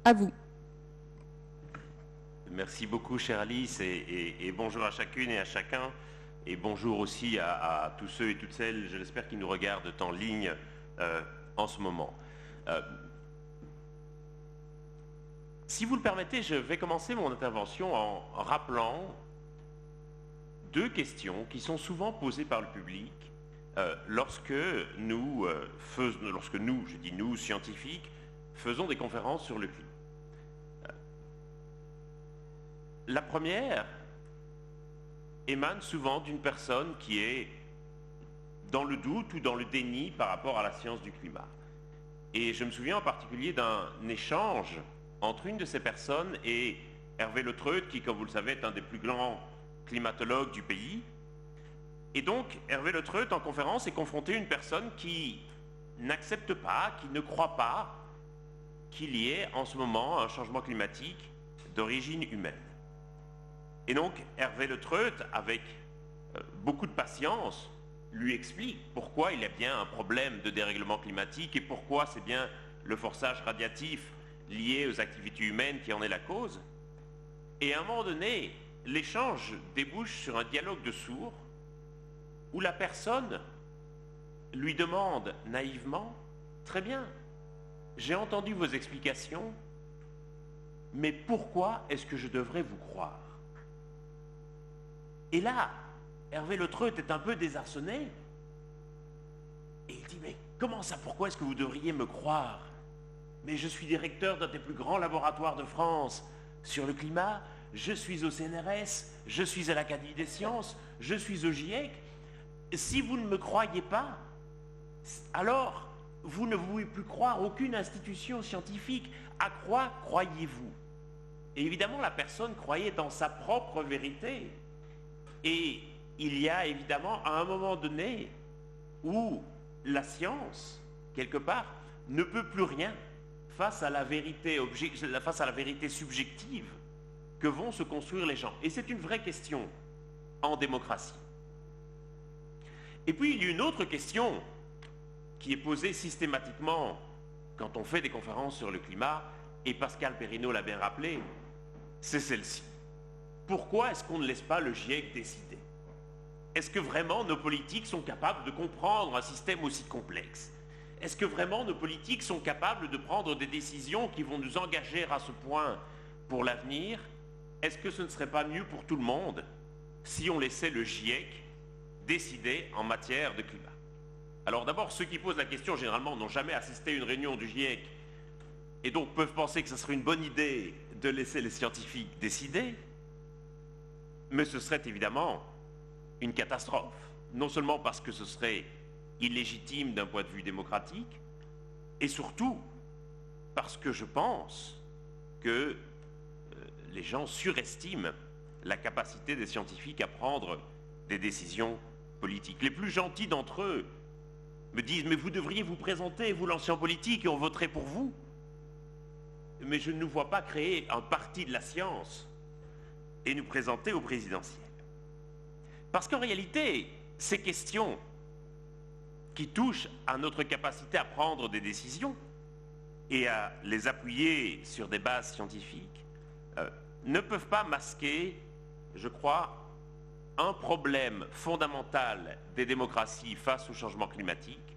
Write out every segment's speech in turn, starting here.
À vous. Merci beaucoup, chère Alice, et bonjour à chacune et à chacun, et bonjour aussi à tous ceux et toutes celles, je l'espère, qui nous regardent en ligne en ce moment. Si vous le permettez, je vais commencer mon intervention en rappelant deux questions qui sont souvent posées par le public lorsque nous, je dis nous, scientifiques, faisons des conférences sur le climat. La première émane souvent d'une personne qui est dans le doute ou dans le déni par rapport à la science du climat. Et je me souviens en particulier d'un échange entre une de ces personnes et Hervé Le Treut, qui, comme vous le savez, est un des plus grands climatologues du pays. Et donc, Hervé Le Treut, en conférence, est confronté à une personne qui n'accepte pas, qui ne croit pas qu'il y ait en ce moment un changement climatique d'origine humaine. Et donc, Hervé Le Treut, avec beaucoup de patience, lui explique pourquoi il y a bien un problème de dérèglement climatique et pourquoi c'est bien le forçage radiatif lié aux activités humaines qui en est la cause. Et à un moment donné, l'échange débouche sur un dialogue de sourds où la personne lui demande naïvement « Très bien, j'ai entendu vos explications, mais pourquoi est-ce que je devrais vous croire ?» Et là, Hervé Le Treut est un peu désarçonné. Et il dit, mais comment ça, pourquoi est-ce que vous devriez me croire? Mais je suis directeur d'un des plus grands laboratoires de France sur le climat, je suis au CNRS, je suis à l'Académie des sciences, je suis au GIEC. Si vous ne me croyez pas, alors vous ne pouvez plus croire aucune institution scientifique. À quoi croyez-vous? Et évidemment, la personne croyait dans sa propre vérité. Et il y a évidemment à un moment donné où la science, quelque part, ne peut plus rien face à la vérité subjective que vont se construire les gens. Et c'est une vraie question en démocratie. Et puis il y a une autre question qui est posée systématiquement quand on fait des conférences sur le climat, et Pascal Perrineau l'a bien rappelé, c'est celle-ci. Pourquoi est-ce qu'on ne laisse pas le GIEC décider? Est-ce que vraiment nos politiques sont capables de comprendre un système aussi complexe? Est-ce que vraiment nos politiques sont capables de prendre des décisions qui vont nous engager à ce point pour l'avenir? Est-ce que ce ne serait pas mieux pour tout le monde si on laissait le GIEC décider en matière de climat? Alors d'abord, ceux qui posent la question généralement n'ont jamais assisté à une réunion du GIEC et donc peuvent penser que ce serait une bonne idée de laisser les scientifiques décider. Mais ce serait évidemment une catastrophe, non seulement parce que ce serait illégitime d'un point de vue démocratique, et surtout parce que je pense que les gens surestiment la capacité des scientifiques à prendre des décisions politiques. Les plus gentils d'entre eux me disent « Mais vous devriez vous présenter, vous l'ancien politique, et on voterait pour vous. » Mais je ne nous vois pas créer un parti de la science et nous présenter au présidentiel. Parce qu'en réalité, ces questions qui touchent à notre capacité à prendre des décisions et à les appuyer sur des bases scientifiques ne peuvent pas masquer, je crois, un problème fondamental des démocraties face au changement climatique,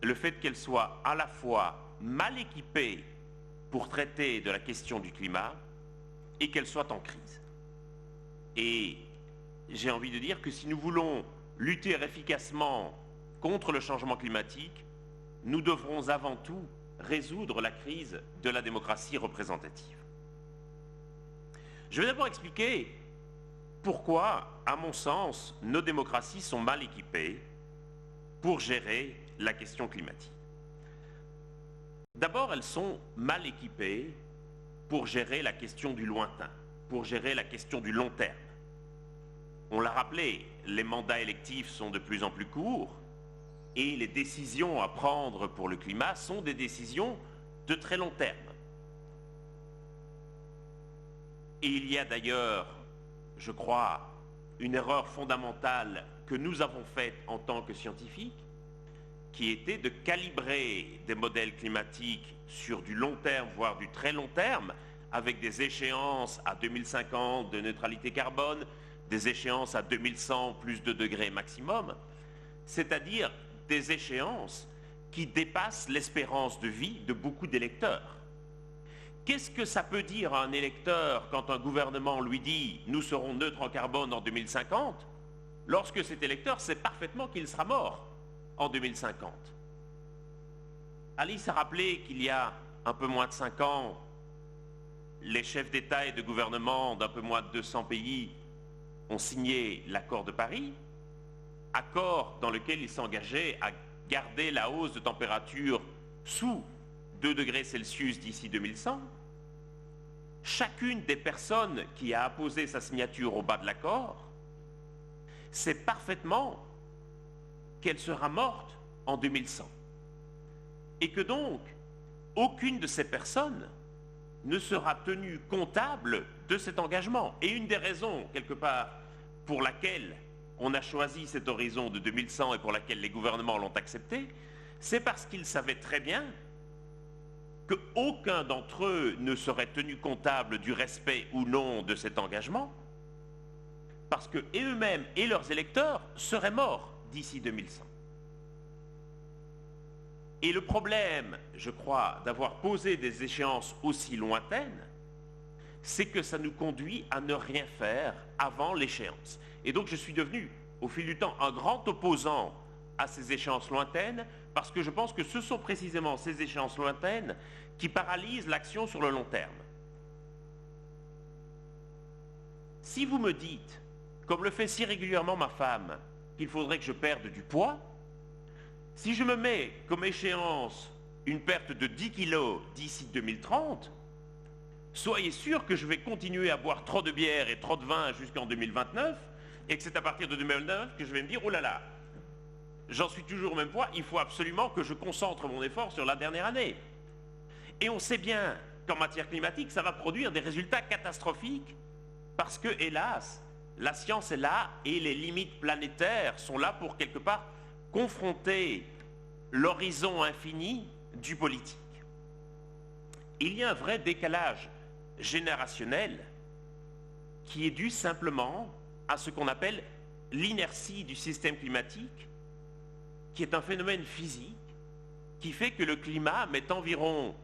le fait qu'elles soient à la fois mal équipées pour traiter de la question du climat et qu'elles soient en crise. Et j'ai envie de dire que si nous voulons lutter efficacement contre le changement climatique, nous devrons avant tout résoudre la crise de la démocratie représentative. Je vais d'abord expliquer pourquoi, à mon sens, nos démocraties sont mal équipées pour gérer la question climatique. D'abord, elles sont mal équipées pour gérer la question du lointain, pour gérer la question du long terme. On l'a rappelé, les mandats électifs sont de plus en plus courts et les décisions à prendre pour le climat sont des décisions de très long terme. Et il y a d'ailleurs, je crois, une erreur fondamentale que nous avons faite en tant que scientifiques, qui était de calibrer des modèles climatiques sur du long terme, voire du très long terme, avec des échéances à 2050 de neutralité carbone, des échéances à 2100 plus 2 degrés maximum, c'est-à-dire des échéances qui dépassent l'espérance de vie de beaucoup d'électeurs. Qu'est-ce que ça peut dire à un électeur quand un gouvernement lui dit « nous serons neutres en carbone en 2050 » lorsque cet électeur sait parfaitement qu'il sera mort en 2050. Alice a rappelé qu'il y a un peu moins de 5 ans, les chefs d'État et de gouvernement d'un peu moins de 200 pays ont signé l'accord de Paris, accord dans lequel ils s'engageaient à garder la hausse de température sous 2 degrés Celsius d'ici 2100. Chacune des personnes qui a apposé sa signature au bas de l'accord sait parfaitement qu'elle sera morte en 2100. Et que donc, aucune de ces personnes ne sera tenue comptable de cet engagement. Et une des raisons, quelque part, pour laquelle on a choisi cet horizon de 2100 et pour laquelle les gouvernements l'ont accepté, c'est parce qu'ils savaient très bien qu'aucun d'entre eux ne serait tenu comptable du respect ou non de cet engagement, parce que et eux-mêmes et leurs électeurs seraient morts d'ici 2100. Et le problème, je crois, d'avoir posé des échéances aussi lointaines, c'est que ça nous conduit à ne rien faire avant l'échéance. Et donc je suis devenu, au fil du temps, un grand opposant à ces échéances lointaines, parce que je pense que ce sont précisément ces échéances lointaines qui paralysent l'action sur le long terme. Si vous me dites, comme le fait si régulièrement ma femme, qu'il faudrait que je perde du poids, si je me mets comme échéance une perte de 10 kilos d'ici 2030, soyez sûr que je vais continuer à boire trop de bière et trop de vin jusqu'en 2029, et que c'est à partir de 2029 que je vais me dire, oh là là, j'en suis toujours au même poids, il faut absolument que je concentre mon effort sur la dernière année. Et on sait bien qu'en matière climatique, ça va produire des résultats catastrophiques, parce que, hélas, la science est là et les limites planétaires sont là pour, quelque part, confronter l'horizon infini du politique. Il y a un vrai décalage générationnel qui est dû simplement à ce qu'on appelle l'inertie du système climatique, qui est un phénomène physique qui fait que le climat met environ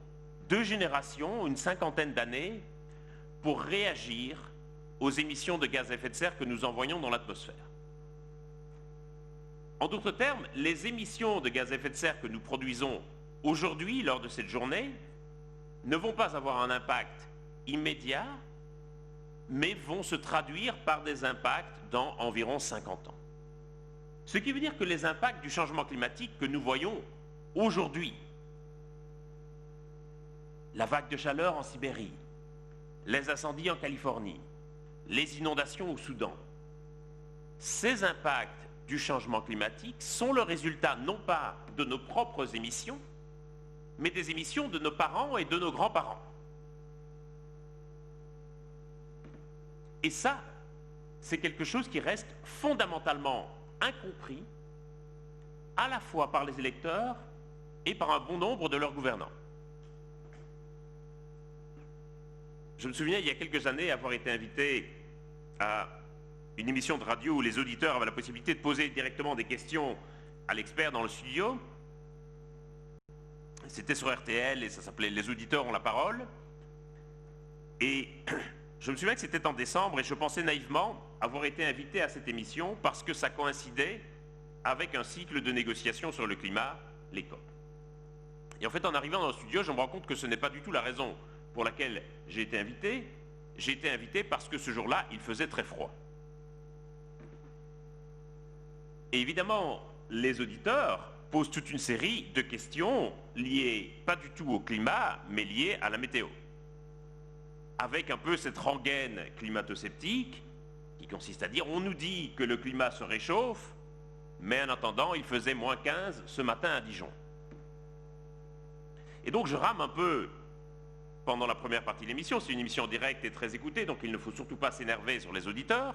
2 générations, une cinquantaine d'années, pour réagir aux émissions de gaz à effet de serre que nous envoyons dans l'atmosphère. En d'autres termes, les émissions de gaz à effet de serre que nous produisons aujourd'hui, lors de cette journée, ne vont pas avoir un impact immédiat, mais vont se traduire par des impacts dans environ 50 ans. Ce qui veut dire que les impacts du changement climatique que nous voyons aujourd'hui, la vague de chaleur en Sibérie, les incendies en Californie, les inondations au Soudan, ces impacts du changement climatique sont le résultat non pas de nos propres émissions, mais des émissions de nos parents et de nos grands-parents. Et ça, c'est quelque chose qui reste fondamentalement incompris, à la fois par les électeurs et par un bon nombre de leurs gouvernants. Je me souviens, il y a quelques années, avoir été invité à une émission de radio où les auditeurs avaient la possibilité de poser directement des questions à l'expert dans le studio. C'était sur RTL et ça s'appelait « Les auditeurs ont la parole ». Et je me souviens que c'était en décembre et je pensais naïvement avoir été invité à cette émission parce que ça coïncidait avec un cycle de négociations sur le climat, les COP. Et en fait, en arrivant dans le studio, je me rends compte que ce n'est pas du tout la raison pour laquelle j'ai été invité. J'ai été invité parce que ce jour-là, il faisait très froid. Et évidemment, les auditeurs posent toute une série de questions liées pas du tout au climat, mais liées à la météo. Avec un peu cette rengaine climato-sceptique qui consiste à dire on nous dit que le climat se réchauffe, mais en attendant, il faisait moins 15 ce matin à Dijon. Et donc je rame un peu pendant la première partie de l'émission. C'est une émission directe et très écoutée, donc il ne faut surtout pas s'énerver sur les auditeurs.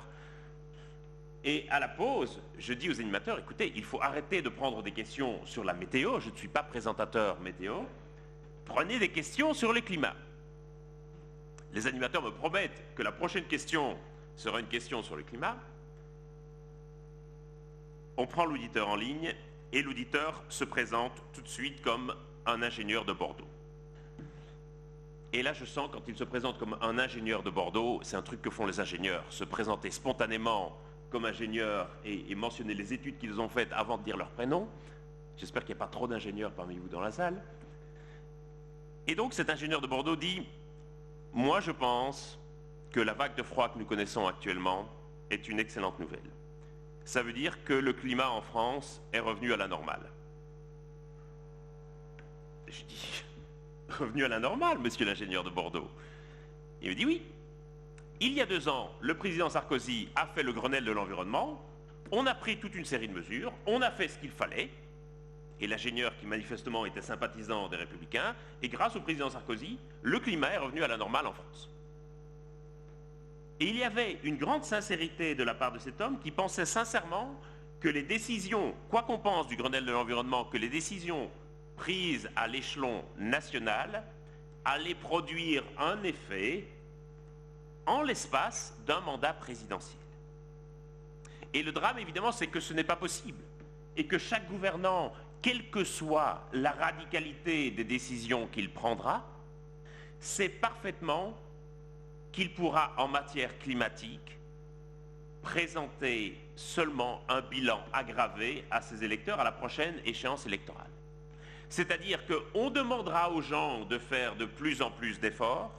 Et à la pause, je dis aux animateurs, écoutez, il faut arrêter de prendre des questions sur la météo, je ne suis pas présentateur météo, prenez des questions sur le climat. Les animateurs me promettent que la prochaine question sera une question sur le climat. On prend l'auditeur en ligne et l'auditeur se présente tout de suite comme un ingénieur de Bordeaux. Et là, je sens, quand il se présente comme un ingénieur de Bordeaux, c'est un truc que font les ingénieurs, se présenter spontanément comme ingénieur et mentionner les études qu'ils ont faites avant de dire leur prénom. J'espère qu'il n'y a pas trop d'ingénieurs parmi vous dans la salle. Et donc, cet ingénieur de Bordeaux dit « Moi, je pense que la vague de froid que nous connaissons actuellement est une excellente nouvelle. Ça veut dire que le climat en France est revenu à la normale. » Je dis « Revenu à la normale, monsieur l'ingénieur de Bordeaux ?» Il me dit « Oui. Il y a 2 ans, le président Sarkozy a fait le Grenelle de l'environnement, on a pris toute une série de mesures, on a fait ce qu'il fallait, et l'ingénieur qui manifestement était sympathisant des Républicains, et grâce au président Sarkozy, le climat est revenu à la normale en France. » Et il y avait une grande sincérité de la part de cet homme qui pensait sincèrement que les décisions, quoi qu'on pense du Grenelle de l'environnement, que les décisions prises à l'échelon national allaient produire un effet en l'espace d'un mandat présidentiel. Et le drame, évidemment, c'est que ce n'est pas possible. Et que chaque gouvernant, quelle que soit la radicalité des décisions qu'il prendra, sait parfaitement qu'il pourra, en matière climatique, présenter seulement un bilan aggravé à ses électeurs à la prochaine échéance électorale. C'est-à-dire qu'on demandera aux gens de faire de plus en plus d'efforts,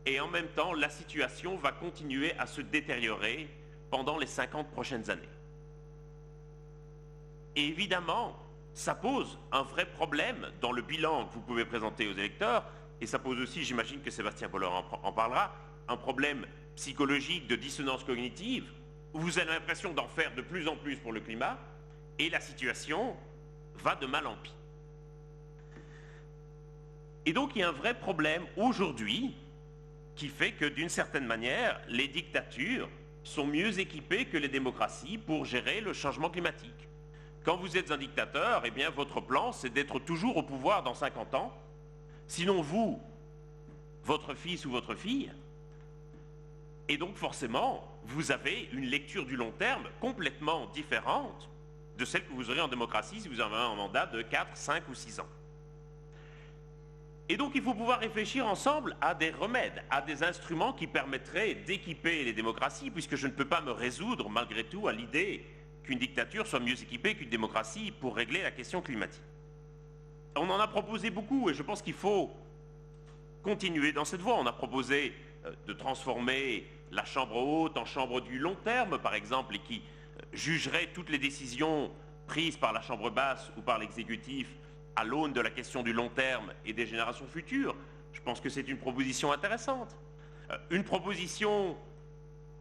et en même temps, la situation va continuer à se détériorer pendant les 50 prochaines années. Et évidemment, ça pose un vrai problème dans le bilan que vous pouvez présenter aux électeurs, et ça pose aussi, j'imagine que Sébastien Pollard en parlera, un problème psychologique de dissonance cognitive, où vous avez l'impression d'en faire de plus en plus pour le climat, et la situation va de mal en pis. Et donc il y a un vrai problème aujourd'hui qui fait que d'une certaine manière, les dictatures sont mieux équipées que les démocraties pour gérer le changement climatique. Quand vous êtes un dictateur, eh bien votre plan c'est d'être toujours au pouvoir dans 50 ans. Sinon vous, votre fils ou votre fille, et donc forcément, vous avez une lecture du long terme complètement différente de celle que vous aurez en démocratie si vous avez un mandat de 4, 5 ou 6 ans. Et donc il faut pouvoir réfléchir ensemble à des remèdes, à des instruments qui permettraient d'équiper les démocraties, puisque je ne peux pas me résoudre malgré tout à l'idée qu'une dictature soit mieux équipée qu'une démocratie pour régler la question climatique. On en a proposé beaucoup et je pense qu'il faut continuer dans cette voie. On a proposé de transformer la chambre haute en chambre du long terme, par exemple, et qui jugerait toutes les décisions prises par la chambre basse ou par l'exécutif à l'aune de la question du long terme et des générations futures. Je pense que c'est une proposition intéressante. Une proposition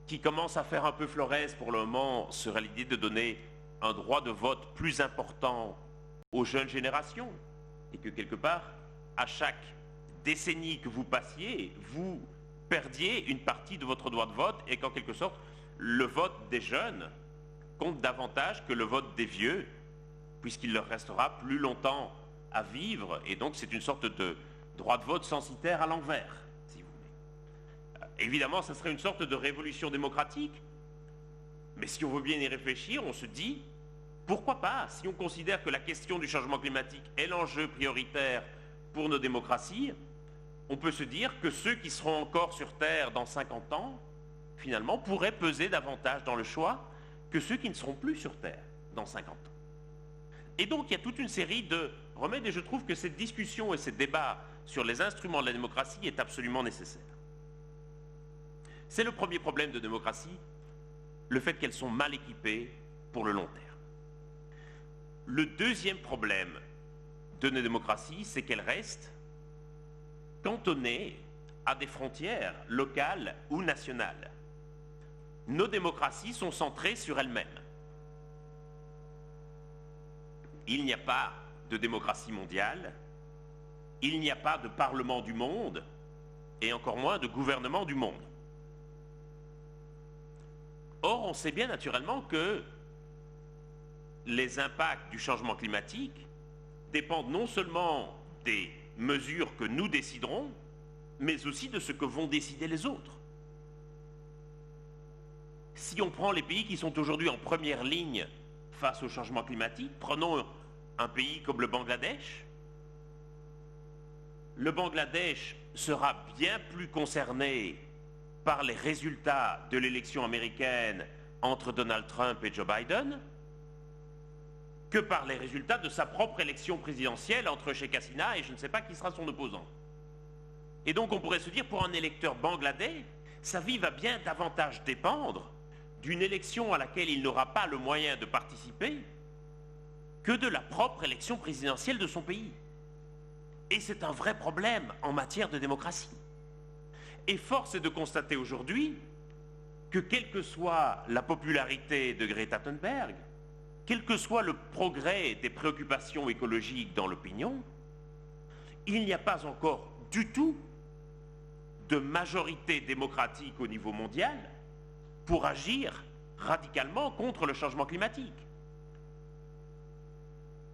qui commence à faire un peu florès pour le moment serait l'idée de donner un droit de vote plus important aux jeunes générations et que quelque part, à chaque décennie que vous passiez, vous perdiez une partie de votre droit de vote et qu'en quelque sorte, le vote des jeunes compte davantage que le vote des vieux, puisqu'il leur restera plus longtemps à vivre, et donc c'est une sorte de droit de vote censitaire à l'envers, si vous voulez. Évidemment, ça serait une sorte de révolution démocratique, mais si on veut bien y réfléchir, on se dit, pourquoi pas, si on considère que la question du changement climatique est l'enjeu prioritaire pour nos démocraties, on peut se dire que ceux qui seront encore sur Terre dans 50 ans, finalement, pourraient peser davantage dans le choix que ceux qui ne seront plus sur Terre dans 50 ans. Et donc, il y a toute une série de remèdes, et je trouve que cette discussion et ce débat sur les instruments de la démocratie est absolument nécessaire. C'est le premier problème de démocratie, le fait qu'elles sont mal équipées pour le long terme. Le deuxième problème de nos démocraties, c'est qu'elles restent cantonnées à des frontières locales ou nationales. Nos démocraties sont centrées sur elles-mêmes. Il n'y a pas de démocratie mondiale, il n'y a pas de parlement du monde, et encore moins de gouvernement du monde. Or, on sait bien naturellement que les impacts du changement climatique dépendent non seulement des mesures que nous déciderons, mais aussi de ce que vont décider les autres. Si on prend les pays qui sont aujourd'hui en première ligne face au changement climatique, prenons un pays comme le Bangladesh. Le Bangladesh sera bien plus concerné par les résultats de l'élection américaine entre Donald Trump et Joe Biden que par les résultats de sa propre élection présidentielle entre Sheikh Hasina et je ne sais pas qui sera son opposant. Et donc on pourrait se dire, pour un électeur bangladais, sa vie va bien davantage dépendre d'une élection à laquelle il n'aura pas le moyen de participer que de la propre élection présidentielle de son pays. Et c'est un vrai problème en matière de démocratie. Et force est de constater aujourd'hui que quelle que soit la popularité de Greta Thunberg, quel que soit le progrès des préoccupations écologiques dans l'opinion, il n'y a pas encore du tout de majorité démocratique au niveau mondial pour agir radicalement contre le changement climatique.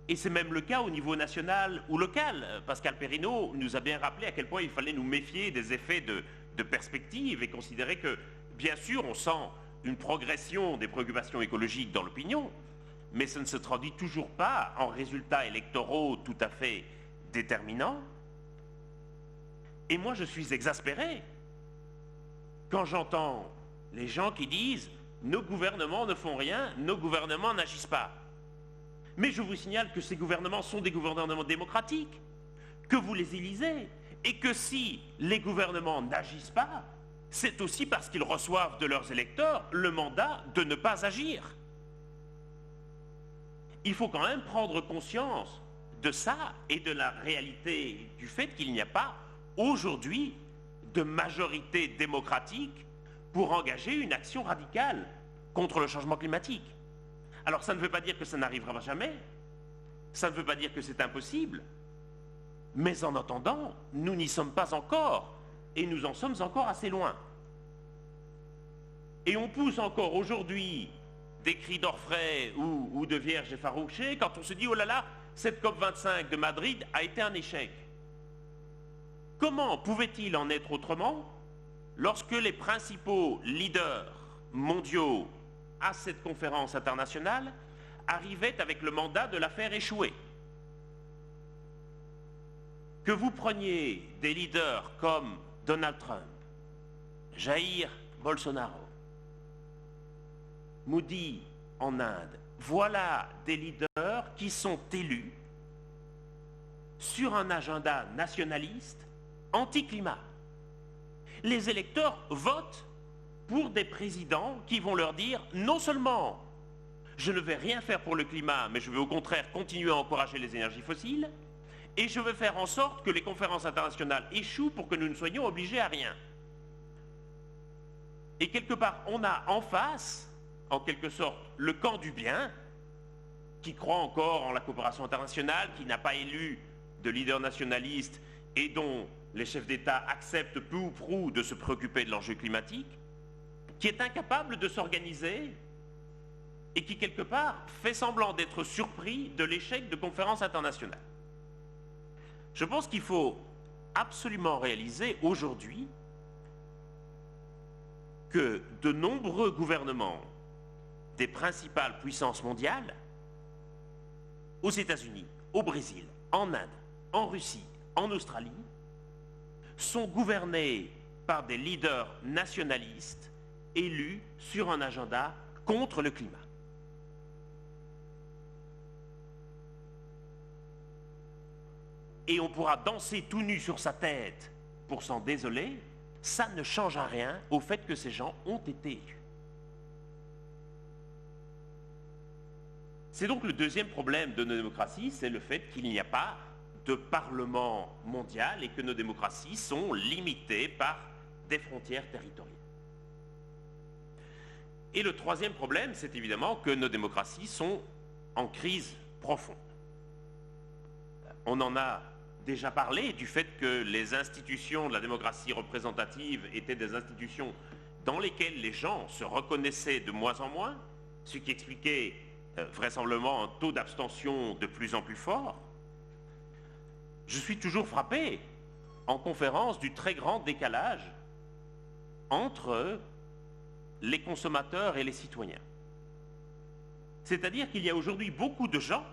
Et c'est même le cas au niveau national ou local. Pascal Perrineau nous a bien rappelé à quel point il fallait nous méfier des effets de perspective et considérer que, bien sûr, on sent une progression des préoccupations écologiques dans l'opinion, mais ça ne se traduit toujours pas en résultats électoraux tout à fait déterminants. Et moi, je suis exaspéré quand j'entends les gens qui disent « nos gouvernements ne font rien, nos gouvernements n'agissent pas ». Mais je vous signale que ces gouvernements sont des gouvernements démocratiques, que vous les élisez, et que si les gouvernements n'agissent pas, c'est aussi parce qu'ils reçoivent de leurs électeurs le mandat de ne pas agir. Il faut quand même prendre conscience de ça et de la réalité du fait qu'il n'y a pas aujourd'hui de majorité démocratique pour engager une action radicale contre le changement climatique. Alors ça ne veut pas dire que ça n'arrivera jamais, ça ne veut pas dire que c'est impossible, mais en attendant, nous n'y sommes pas encore, et nous en sommes encore assez loin. Et on pousse encore aujourd'hui des cris d'orfraie ou de vierges effarouchées quand on se dit « oh là là, cette COP25 de Madrid a été un échec ». Comment pouvait-il en être autrement lorsque les principaux leaders mondiaux à cette conférence internationale arrivait avec le mandat de la faire échouer? Que vous preniez des leaders comme Donald Trump, Jair Bolsonaro, Modi en Inde, voilà des leaders qui sont élus sur un agenda nationaliste anti-climat. Les électeurs votent pour des présidents qui vont leur dire non seulement je ne vais rien faire pour le climat, mais je vais au contraire continuer à encourager les énergies fossiles, et je vais faire en sorte que les conférences internationales échouent pour que nous ne soyons obligés à rien. Et quelque part, on a en face, en quelque sorte, le camp du bien, qui croit encore en la coopération internationale, qui n'a pas élu de leader nationaliste et dont les chefs d'État acceptent peu ou prou de se préoccuper de l'enjeu climatique, qui est incapable de s'organiser et qui, quelque part, fait semblant d'être surpris de l'échec de conférences internationales. Je pense qu'il faut absolument réaliser aujourd'hui que de nombreux gouvernements des principales puissances mondiales, aux États-Unis, au Brésil, en Inde, en Russie, en Australie, sont gouvernés par des leaders nationalistes élus sur un agenda contre le climat. Et on pourra danser tout nu sur sa tête pour s'en désoler, ça ne change rien au fait que ces gens ont été élus. C'est donc le deuxième problème de nos démocraties, c'est le fait qu'il n'y a pas de parlement mondial et que nos démocraties sont limitées par des frontières territoriales. Et le troisième problème, c'est évidemment que nos démocraties sont en crise profonde. On en a déjà parlé du fait que les institutions de la démocratie représentative étaient des institutions dans lesquels les gens se reconnaissaient de moins en moins, ce qui expliquait vraisemblablement un taux d'abstention de plus en plus fort. Je suis toujours frappé en conférence du très grand décalage entre les consommateurs et les citoyens. C'est-à-dire qu'il y a aujourd'hui beaucoup de gens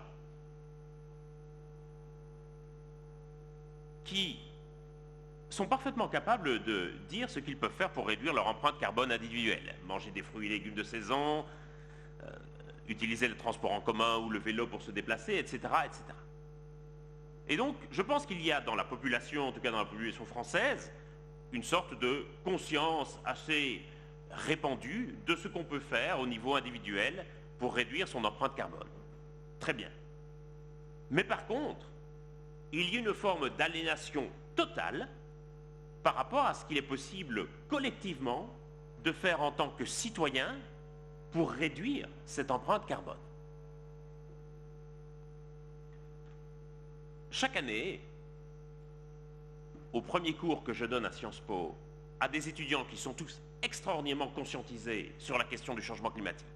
qui sont parfaitement capables de dire ce qu'ils peuvent faire pour réduire leur empreinte carbone individuelle. Manger des fruits et légumes de saison, utiliser le transport en commun ou le vélo pour se déplacer, etc., etc. Et donc, je pense qu'il y a dans la population, en tout cas dans la population française, une sorte de conscience assez répandue de ce qu'on peut faire au niveau individuel pour réduire son empreinte carbone. Très bien. Mais par contre, il y a une forme d'aliénation totale par rapport à ce qu'il est possible collectivement de faire en tant que citoyen pour réduire cette empreinte carbone. Chaque année, au premier cours que je donne à Sciences Po, à des étudiants qui sont tous extraordinairement conscientisés sur la question du changement climatique,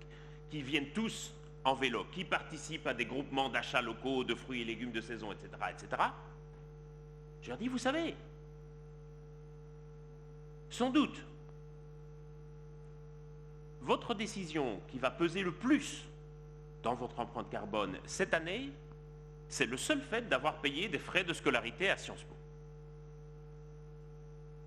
qui viennent tous en vélo, qui participent à des groupements d'achats locaux de fruits et légumes de saison, etc., etc., je leur dis, vous savez, sans doute, votre décision qui va peser le plus dans votre empreinte carbone cette année, c'est le seul fait d'avoir payé des frais de scolarité à Sciences Po.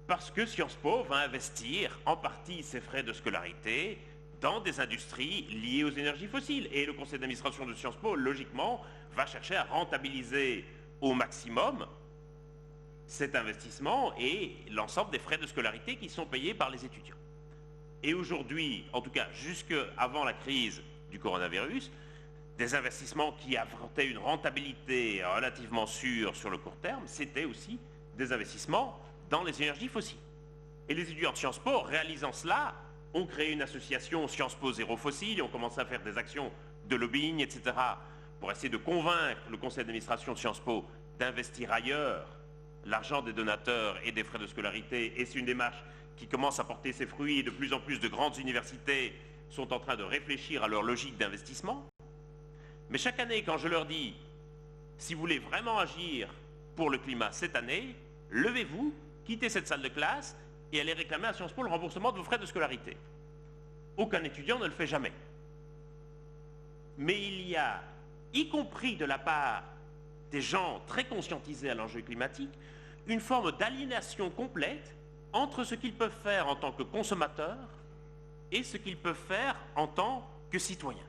Parce que Sciences Po va investir en partie ses frais de scolarité dans des industries liées aux énergies fossiles. Et le conseil d'administration de Sciences Po, logiquement, va chercher à rentabiliser au maximum cet investissement et l'ensemble des frais de scolarité qui sont payés par les étudiants. Et aujourd'hui, en tout cas jusque avant la crise du coronavirus, des investissements qui apportaient une rentabilité relativement sûre sur le court terme, c'était aussi des investissements dans les énergies fossiles. Et les étudiants de Sciences Po, réalisant cela, ont créé une association Sciences Po Zéro Fossile et ont commencé à faire des actions de lobbying, etc., pour essayer de convaincre le conseil d'administration de Sciences Po d'investir ailleurs l'argent des donateurs et des frais de scolarité. Et c'est une démarche qui commence à porter ses fruits et de plus en plus de grandes universités sont en train de réfléchir à leur logique d'investissement. Mais chaque année, quand je leur dis, si vous voulez vraiment agir pour le climat cette année, levez-vous, quittez cette salle de classe et allez réclamer à Sciences Po le remboursement de vos frais de scolarité. Aucun étudiant ne le fait jamais. Mais il y a, y compris de la part des gens très conscientisés à l'enjeu climatique, une forme d'aliénation complète entre ce qu'ils peuvent faire en tant que consommateurs et ce qu'ils peuvent faire en tant que citoyens.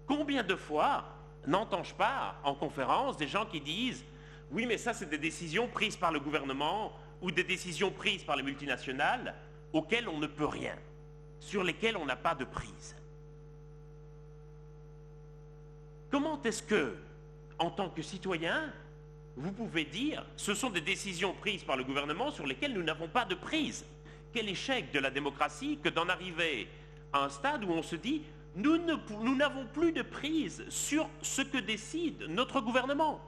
Combien de fois n'entends-je pas en conférence des gens qui disent « Oui, mais ça, c'est des décisions prises par le gouvernement ou des décisions prises par les multinationales auxquelles on ne peut rien, sur lesquelles on n'a pas de prise. » Comment est-ce que, en tant que citoyen, vous pouvez dire « Ce sont des décisions prises par le gouvernement sur lesquelles nous n'avons pas de prise ». Quel échec de la démocratie que d'en arriver à un stade où on se dit « Nous n'avons plus de prise sur ce que décide notre gouvernement ».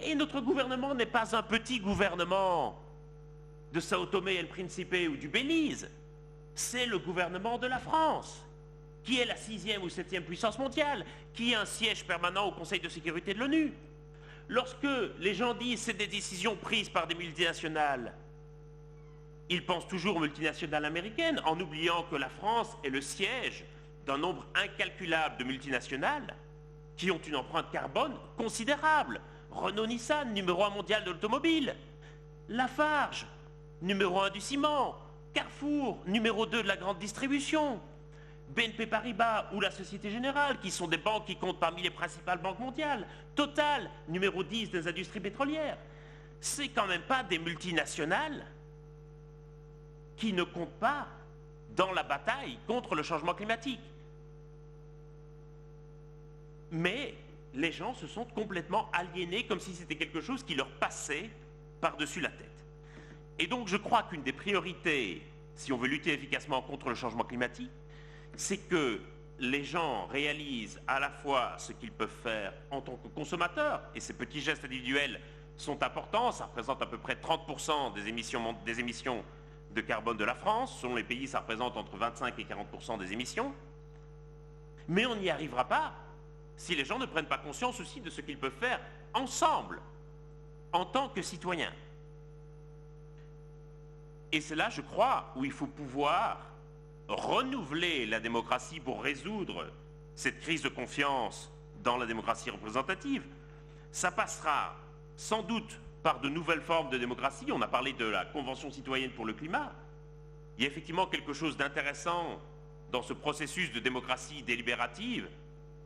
Et notre gouvernement n'est pas un petit gouvernement de Sao Tomé et Principe ou du Belize. C'est le gouvernement de la France, qui est la 6e ou 7e puissance mondiale, qui a un siège permanent au Conseil de sécurité de l'ONU. Lorsque les gens disent c'est des décisions prises par des multinationales, ils pensent toujours aux multinationales américaines, en oubliant que la France est le siège d'un nombre incalculable de multinationales qui ont une empreinte carbone considérable. Renault-Nissan, numéro 1 mondial de l'automobile. Lafarge, numéro 1 du ciment. Carrefour, numéro 2 de la grande distribution. BNP Paribas ou la Société Générale, qui sont des banques qui comptent parmi les principales banques mondiales. Total, numéro 10 des industries pétrolières. C'est quand même pas des multinationales qui ne comptent pas dans la bataille contre le changement climatique. Mais les gens se sont complètement aliénés comme si c'était quelque chose qui leur passait par-dessus la tête. Et donc je crois qu'une des priorités, si on veut lutter efficacement contre le changement climatique, c'est que les gens réalisent à la fois ce qu'ils peuvent faire en tant que consommateurs, et ces petits gestes individuels sont importants, ça représente à peu près 30% des émissions de carbone de la France. Selon les pays, ça représente entre 25 et 40% des émissions. Mais on n'y arrivera pas si les gens ne prennent pas conscience aussi de ce qu'ils peuvent faire ensemble, en tant que citoyens. Et c'est là, je crois, où il faut pouvoir renouveler la démocratie pour résoudre cette crise de confiance dans la démocratie représentative. Ça passera sans doute par de nouvelles formes de démocratie. On a parlé de la Convention citoyenne pour le climat. Il y a effectivement quelque chose d'intéressant dans ce processus de démocratie délibérative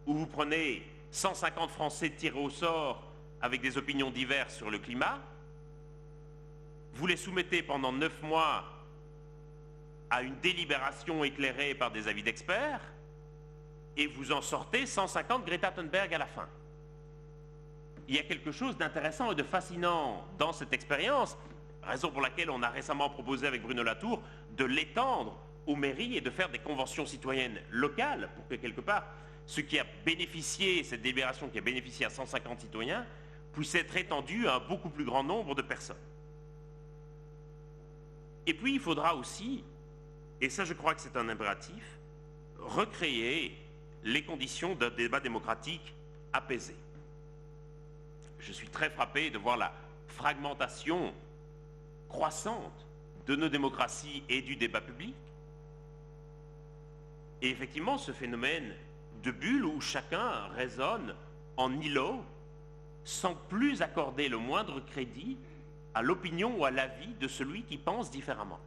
où vous prenez 150 Français tirés au sort avec des opinions diverses sur le climat, vous les soumettez pendant 9 mois à une délibération éclairée par des avis d'experts, et vous en sortez 150 Greta Thunberg à la fin. Il y a quelque chose d'intéressant et de fascinant dans cette expérience, raison pour laquelle on a récemment proposé avec Bruno Latour de l'étendre aux mairies et de faire des conventions citoyennes locales pour que quelque part, ce qui a bénéficié, cette délibération qui a bénéficié à 150 citoyens, puisse être étendue à un beaucoup plus grand nombre de personnes. Et puis il faudra aussi, et ça je crois que c'est un impératif, recréer les conditions d'un débat démocratique apaisé. Je suis très frappé de voir la fragmentation croissante de nos démocraties et du débat public. Et effectivement, ce phénomène de bulle où chacun raisonne en îlot sans plus accorder le moindre crédit à l'opinion ou à l'avis de celui qui pense différemment.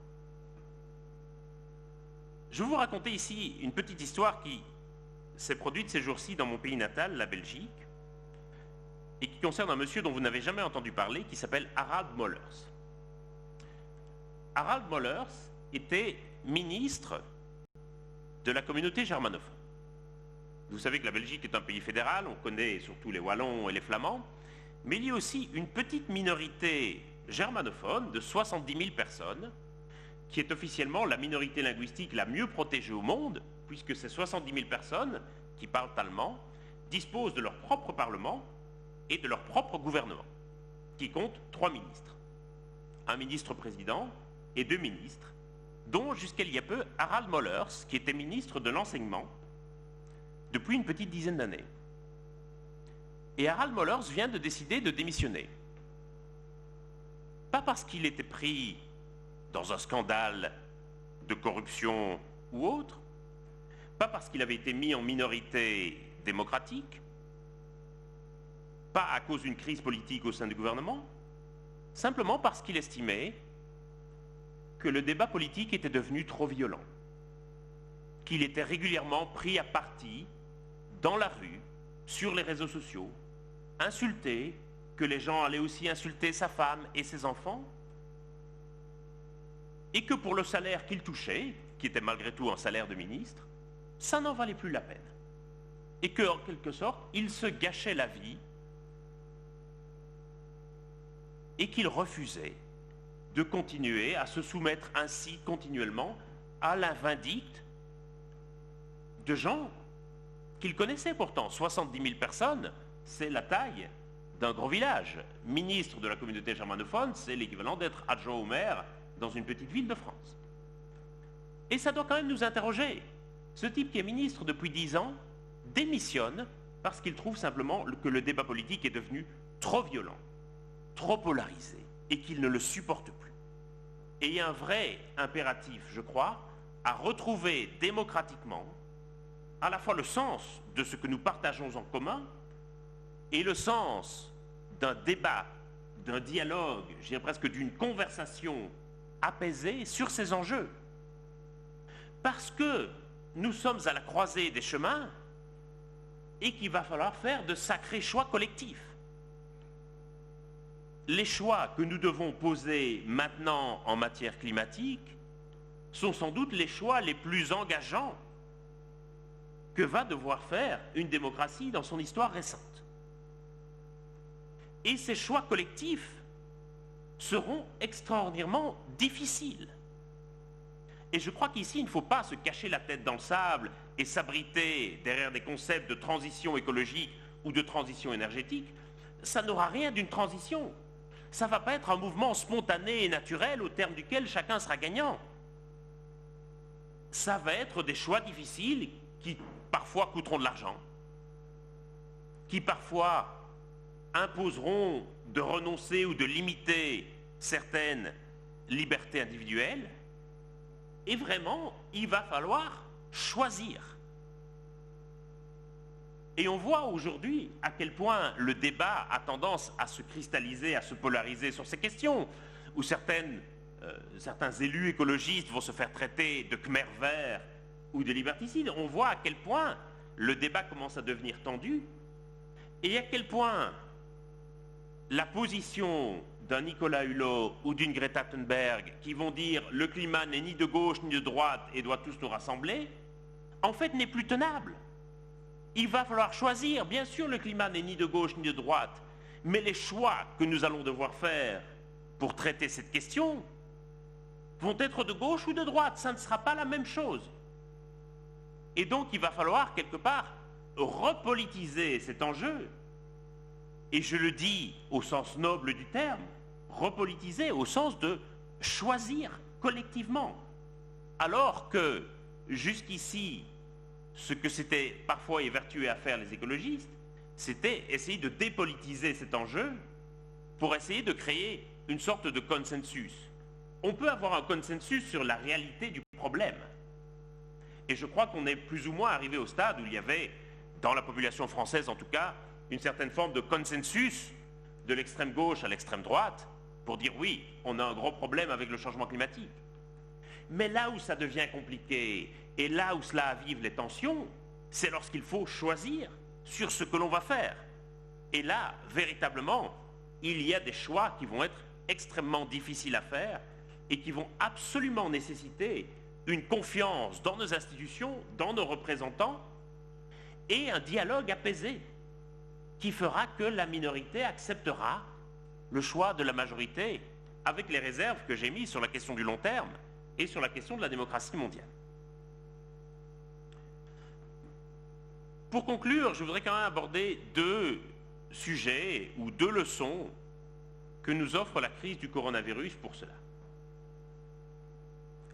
Je vais vous raconter ici une petite histoire qui s'est produite ces jours-ci dans mon pays natal, la Belgique, et qui concerne un monsieur dont vous n'avez jamais entendu parler, qui s'appelle Harald Mollers. Harald Mollers était ministre de la communauté germanophone. Vous savez que la Belgique est un pays fédéral, on connaît surtout les Wallons et les Flamands, mais il y a aussi une petite minorité germanophone de 70 000 personnes, qui est officiellement la minorité linguistique la mieux protégée au monde, puisque ces 70 000 personnes qui parlent allemand disposent de leur propre parlement et de leur propre gouvernement, qui compte 3 ministres. Un ministre-président et 2 ministres, dont jusqu'à il y a peu Harald Mollers, qui était ministre de l'enseignement depuis une petite dizaine d'années. Et Harald Mollers vient de décider de démissionner. Pas parce qu'il était pris dans un scandale de corruption ou autre, pas parce qu'il avait été mis en minorité démocratique, pas à cause d'une crise politique au sein du gouvernement, simplement parce qu'il estimait que le débat politique était devenu trop violent, qu'il était régulièrement pris à partie dans la rue, sur les réseaux sociaux, insulté, que les gens allaient aussi insulter sa femme et ses enfants, et que pour le salaire qu'il touchait, qui était malgré tout un salaire de ministre, ça n'en valait plus la peine. Et que, en quelque sorte, il se gâchait la vie et qu'il refusait de continuer à se soumettre ainsi continuellement à la vindicte de gens qu'il connaissait pourtant. 70 000 personnes, c'est la taille d'un gros village. Ministre de la communauté germanophone, c'est l'équivalent d'être adjoint au maire dans une petite ville de France. Et ça doit quand même nous interroger. Ce type qui est ministre depuis 10 ans démissionne parce qu'il trouve simplement que le débat politique est devenu trop violent, trop polarisé, et qu'il ne le supporte plus. Et il y a un vrai impératif, je crois, à retrouver démocratiquement à la fois le sens de ce que nous partageons en commun et le sens d'un débat, d'un dialogue, je dirais presque d'une conversation apaisée sur ces enjeux. Parce que nous sommes à la croisée des chemins et qu'il va falloir faire de sacrés choix collectifs. Les choix que nous devons poser maintenant en matière climatique sont sans doute les choix les plus engageants que va devoir faire une démocratie dans son histoire récente. Et ces choix collectifs seront extraordinairement difficiles. Et je crois qu'ici, il ne faut pas se cacher la tête dans le sable et s'abriter derrière des concepts de transition écologique ou de transition énergétique. Ça n'aura rien d'une transition. Ça ne va pas être un mouvement spontané et naturel au terme duquel chacun sera gagnant. Ça va être des choix difficiles qui parfois coûteront de l'argent, qui parfois imposeront de renoncer ou de limiter certaines libertés individuelles. Et vraiment, il va falloir choisir. Et on voit aujourd'hui à quel point le débat a tendance à se cristalliser, à se polariser sur ces questions, où certains élus écologistes vont se faire traiter de Khmer verts ou de liberticides. On voit à quel point le débat commence à devenir tendu et à quel point la position d'un Nicolas Hulot ou d'une Greta Thunberg qui vont dire le climat n'est ni de gauche ni de droite et doit tous nous rassembler, en fait n'est plus tenable. Il va falloir choisir. Bien sûr, le climat n'est ni de gauche ni de droite, mais les choix que nous allons devoir faire pour traiter cette question vont être de gauche ou de droite. Ça ne sera pas la même chose. Et donc, il va falloir, quelque part, repolitiser cet enjeu. Et je le dis au sens noble du terme, repolitiser au sens de choisir collectivement. Alors que, jusqu'ici, ce que c'était parfois évertué à faire les écologistes, c'était essayer de dépolitiser cet enjeu pour essayer de créer une sorte de consensus. On peut avoir un consensus sur la réalité du problème. Et je crois qu'on est plus ou moins arrivé au stade où il y avait, dans la population française en tout cas, une certaine forme de consensus de l'extrême gauche à l'extrême droite pour dire oui, on a un gros problème avec le changement climatique. Mais là où ça devient compliqué et là où cela avive les tensions, c'est lorsqu'il faut choisir sur ce que l'on va faire. Et là, véritablement, il y a des choix qui vont être extrêmement difficiles à faire et qui vont absolument nécessiter une confiance dans nos institutions, dans nos représentants et un dialogue apaisé qui fera que la minorité acceptera le choix de la majorité avec les réserves que j'ai mises sur la question du long terme et sur la question de la démocratie mondiale. Pour conclure, je voudrais quand même aborder deux sujets ou deux leçons que nous offre la crise du coronavirus pour cela.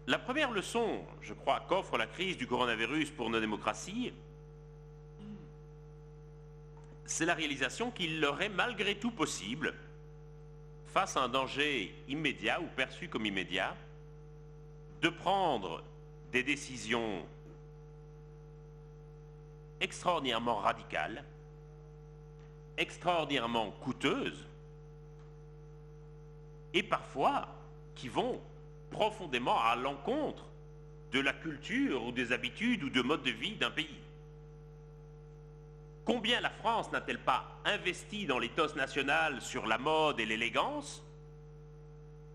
La première leçon, je crois, qu'offre la crise du coronavirus pour nos démocraties, c'est la réalisation qu'il leur est malgré tout possible, face à un danger immédiat ou perçu comme immédiat, de prendre des décisions extraordinairement radicales, extraordinairement coûteuses, et parfois qui vont profondément à l'encontre de la culture ou des habitudes ou de mode de vie d'un pays. Combien la France n'a-t-elle pas investi dans l'éthos national sur la mode et l'élégance?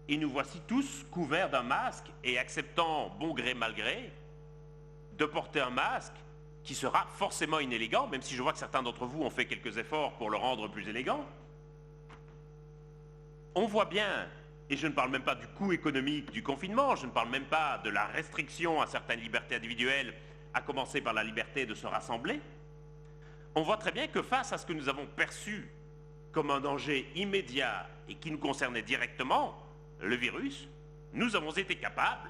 Et nous voici tous couverts d'un masque et acceptant, bon gré mal gré, de porter un masque qui sera forcément inélégant, même si je vois que certains d'entre vous ont fait quelques efforts pour le rendre plus élégant. On voit bien, et je ne parle même pas du coût économique du confinement, je ne parle même pas de la restriction à certaines libertés individuelles, à commencer par la liberté de se rassembler. On voit très bien que face à ce que nous avons perçu comme un danger immédiat et qui nous concernait directement, le virus, nous avons été capables,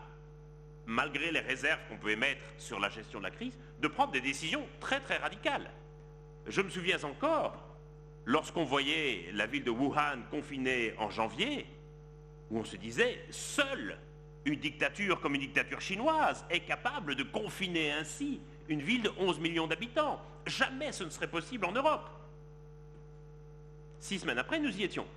malgré les réserves qu'on peut émettre sur la gestion de la crise, de prendre des décisions très très radicales. Je me souviens encore, lorsqu'on voyait la ville de Wuhan confinée en janvier, où on se disait, seule une dictature comme une dictature chinoise est capable de confiner ainsi une ville de 11 millions d'habitants. Jamais ce ne serait possible en Europe. 6 semaines après, nous y étions.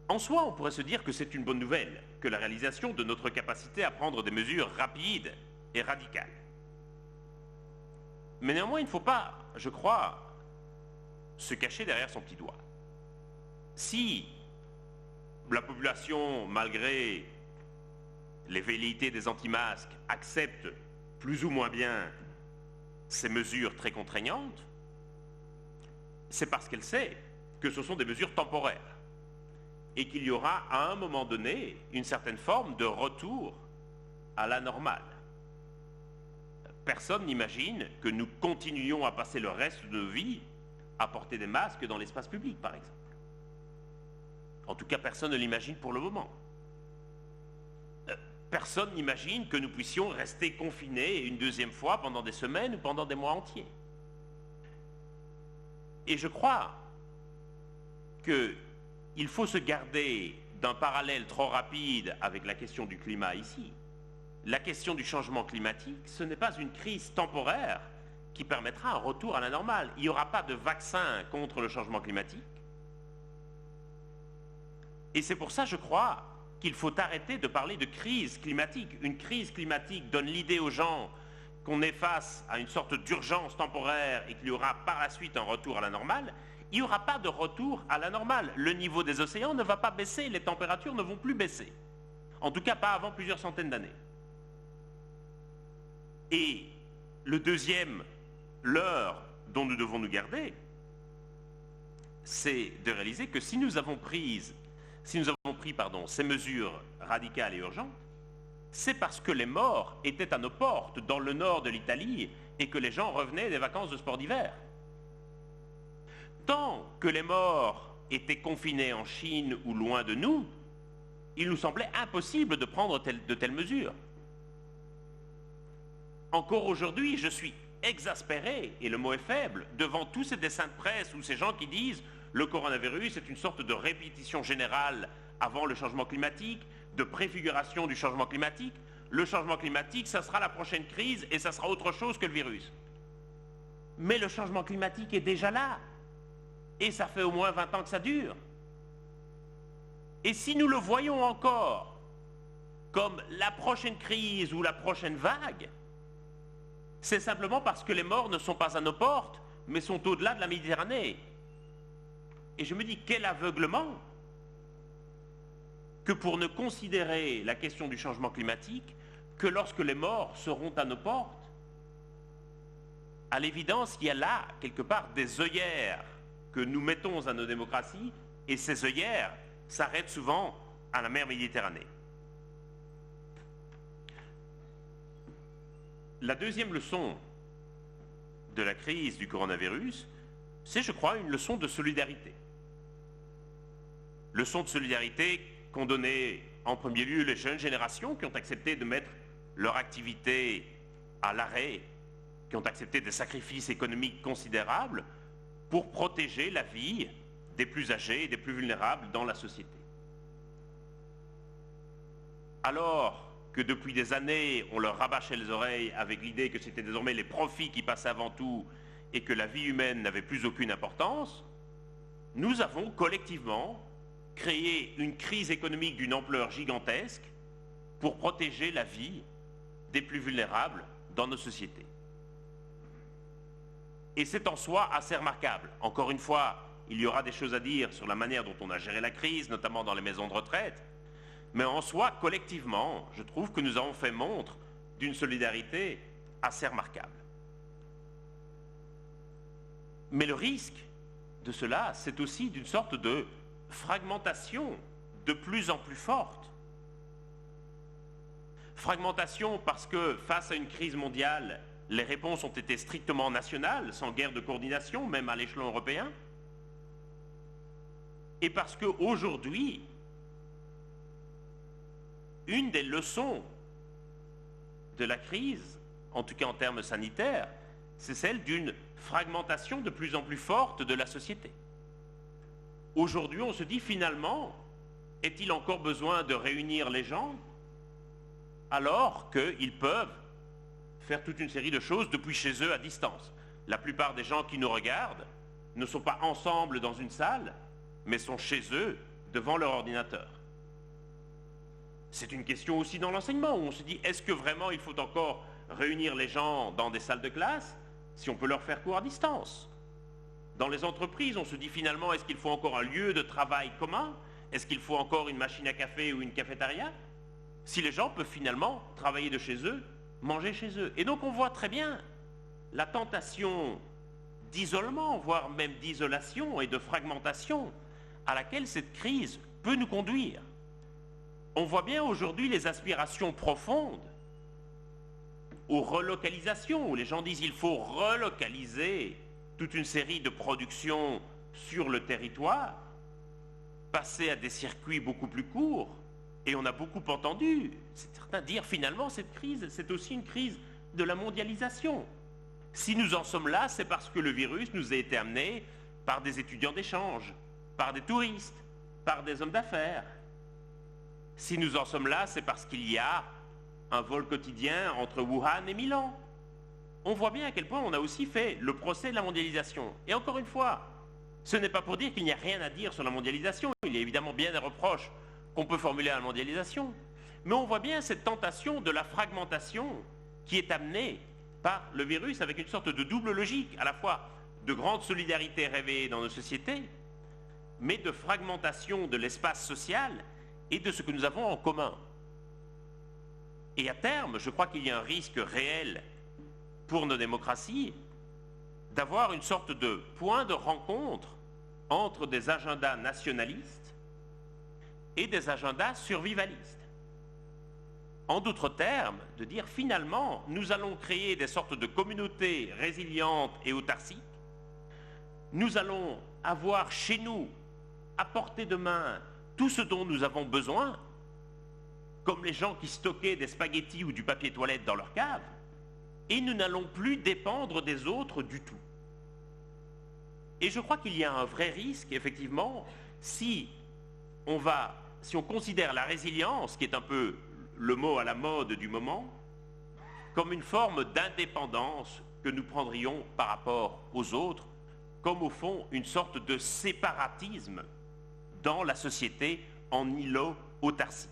En soi, on pourrait se dire que c'est une bonne nouvelle, que la réalisation de notre capacité à prendre des mesures rapides et radicales. Mais néanmoins, il ne faut pas, je crois, se cacher derrière son petit doigt. Si la population, malgré les velléités des anti-masques, accepte plus ou moins bien ces mesures très contraignantes, c'est parce qu'elle sait que ce sont des mesures temporaires et qu'il y aura à un moment donné une certaine forme de retour à la normale. Personne n'imagine que nous continuions à passer le reste de nos vies à porter des masques dans l'espace public, par exemple. En tout cas, personne ne l'imagine pour le moment. Personne n'imagine que nous puissions rester confinés une deuxième fois pendant des semaines ou pendant des mois entiers. Et je crois qu'il faut se garder d'un parallèle trop rapide avec la question du climat ici. La question du changement climatique, ce n'est pas une crise temporaire qui permettra un retour à la normale. Il n'y aura pas de vaccin contre le changement climatique. Et c'est pour ça, je crois, qu'il faut arrêter de parler de crise climatique. Une crise climatique donne l'idée aux gens qu'on est face à une sorte d'urgence temporaire et qu'il y aura par la suite un retour à la normale. Il n'y aura pas de retour à la normale. Le niveau des océans ne va pas baisser, les températures ne vont plus baisser. En tout cas, pas avant plusieurs centaines d'années. Et le deuxième leurre dont nous devons nous garder, c'est de réaliser que si nous avons pris ces mesures radicales et urgentes, c'est parce que les morts étaient à nos portes dans le nord de l'Italie et que les gens revenaient des vacances de sport d'hiver. Tant que les morts étaient confinés en Chine ou loin de nous, il nous semblait impossible de prendre de telles mesures. Encore aujourd'hui, je suis exaspéré, et le mot est faible, devant tous ces dessins de presse ou ces gens qui disent le coronavirus est une sorte de répétition générale avant le changement climatique, de préfiguration du changement climatique. Le changement climatique, ça sera la prochaine crise et ça sera autre chose que le virus. Mais le changement climatique est déjà là. Et ça fait au moins 20 ans que ça dure. Et si nous le voyons encore comme la prochaine crise ou la prochaine vague, c'est simplement parce que les morts ne sont pas à nos portes, mais sont au-delà de la Méditerranée. Et je me dis, quel aveuglement que pour ne considérer la question du changement climatique que lorsque les morts seront à nos portes. À l'évidence, il y a là, quelque part, des œillères que nous mettons à nos démocraties, et ces œillères s'arrêtent souvent à la mer Méditerranée. La deuxième leçon de la crise du coronavirus, c'est, je crois, une leçon de solidarité. Leçon de solidarité qu'ont donné en premier lieu les jeunes générations qui ont accepté de mettre leur activité à l'arrêt, qui ont accepté des sacrifices économiques considérables pour protéger la vie des plus âgés et des plus vulnérables dans la société. Alors que depuis des années, on leur rabâchait les oreilles avec l'idée que c'était désormais les profits qui passaient avant tout et que la vie humaine n'avait plus aucune importance, nous avons collectivement créé une crise économique d'une ampleur gigantesque pour protéger la vie des plus vulnérables dans nos sociétés. Et c'est en soi assez remarquable. Encore une fois, il y aura des choses à dire sur la manière dont on a géré la crise, notamment dans les maisons de retraite, mais en soi, collectivement, je trouve que nous avons fait montre d'une solidarité assez remarquable. Mais le risque de cela, c'est aussi d'une sorte de fragmentation de plus en plus forte. Fragmentation parce que face à une crise mondiale, les réponses ont été strictement nationales, sans guère de coordination, même à l'échelon européen. Et parce qu'aujourd'hui, une des leçons de la crise, en tout cas en termes sanitaires, c'est celle d'une fragmentation de plus en plus forte de la société. Aujourd'hui, on se dit finalement, est-il encore besoin de réunir les gens alors qu'ils peuvent faire toute une série de choses depuis chez eux à distance? La plupart des gens qui nous regardent ne sont pas ensemble dans une salle, mais sont chez eux devant leur ordinateur. C'est une question aussi dans l'enseignement, où on se dit, est-ce que vraiment il faut encore réunir les gens dans des salles de classe si on peut leur faire cours à distance? Dans les entreprises, on se dit finalement, est-ce qu'il faut encore un lieu de travail commun? Est-ce qu'il faut encore une machine à café ou une cafétéria? Si les gens peuvent finalement travailler de chez eux, manger chez eux. Et donc on voit très bien la tentation d'isolement, voire même d'isolation et de fragmentation à laquelle cette crise peut nous conduire. On voit bien aujourd'hui les aspirations profondes aux relocalisations, où les gens disent qu'il faut relocaliser toute une série de productions sur le territoire, passer à des circuits beaucoup plus courts, et on a beaucoup entendu certains dire finalement cette crise, c'est aussi une crise de la mondialisation. Si nous en sommes là, c'est parce que le virus nous a été amené par des étudiants d'échange, par des touristes, par des hommes d'affaires. Si nous en sommes là, c'est parce qu'il y a un vol quotidien entre Wuhan et Milan. On voit bien à quel point on a aussi fait le procès de la mondialisation. Et encore une fois, ce n'est pas pour dire qu'il n'y a rien à dire sur la mondialisation. Il y a évidemment bien des reproches qu'on peut formuler à la mondialisation. Mais on voit bien cette tentation de la fragmentation qui est amenée par le virus avec une sorte de double logique, à la fois de grande solidarité rêvée dans nos sociétés, mais de fragmentation de l'espace social et de ce que nous avons en commun. Et à terme, je crois qu'il y a un risque réel pour nos démocraties d'avoir une sorte de point de rencontre entre des agendas nationalistes et des agendas survivalistes. En d'autres termes, de dire finalement, nous allons créer des sortes de communautés résilientes et autarciques, nous allons avoir chez nous, à portée de main, tout ce dont nous avons besoin, comme les gens qui stockaient des spaghettis ou du papier toilette dans leur cave, et nous n'allons plus dépendre des autres du tout. Et je crois qu'il y a un vrai risque, effectivement, si on considère la résilience, qui est un peu le mot à la mode du moment, comme une forme d'indépendance que nous prendrions par rapport aux autres, comme au fond une sorte de séparatisme dans la société en îlot autarcique.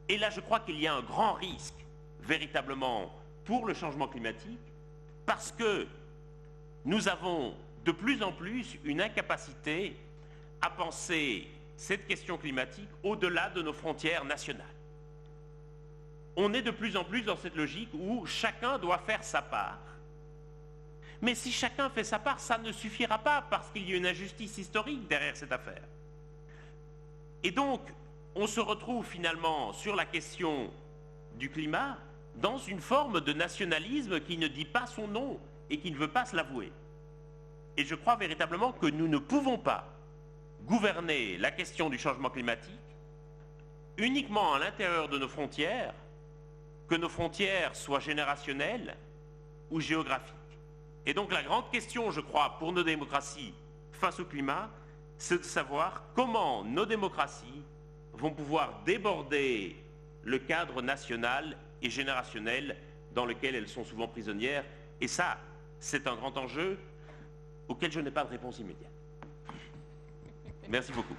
Et là, je crois qu'il y a un grand risque, véritablement, pour le changement climatique, parce que nous avons de plus en plus une incapacité à penser cette question climatique au-delà de nos frontières nationales. On est de plus en plus dans cette logique où chacun doit faire sa part. Mais si chacun fait sa part, ça ne suffira pas parce qu'il y a une injustice historique derrière cette affaire. Et donc, on se retrouve finalement sur la question du climat dans une forme de nationalisme qui ne dit pas son nom et qui ne veut pas se l'avouer. Et je crois véritablement que nous ne pouvons pas gouverner la question du changement climatique uniquement à l'intérieur de nos frontières, que nos frontières soient générationnelles ou géographiques. Et donc la grande question, je crois, pour nos démocraties face au climat, c'est de savoir comment nos démocraties vont pouvoir déborder le cadre national et générationnel dans lequel elles sont souvent prisonnières. Et ça, c'est un grand enjeu auquel je n'ai pas de réponse immédiate. Merci beaucoup.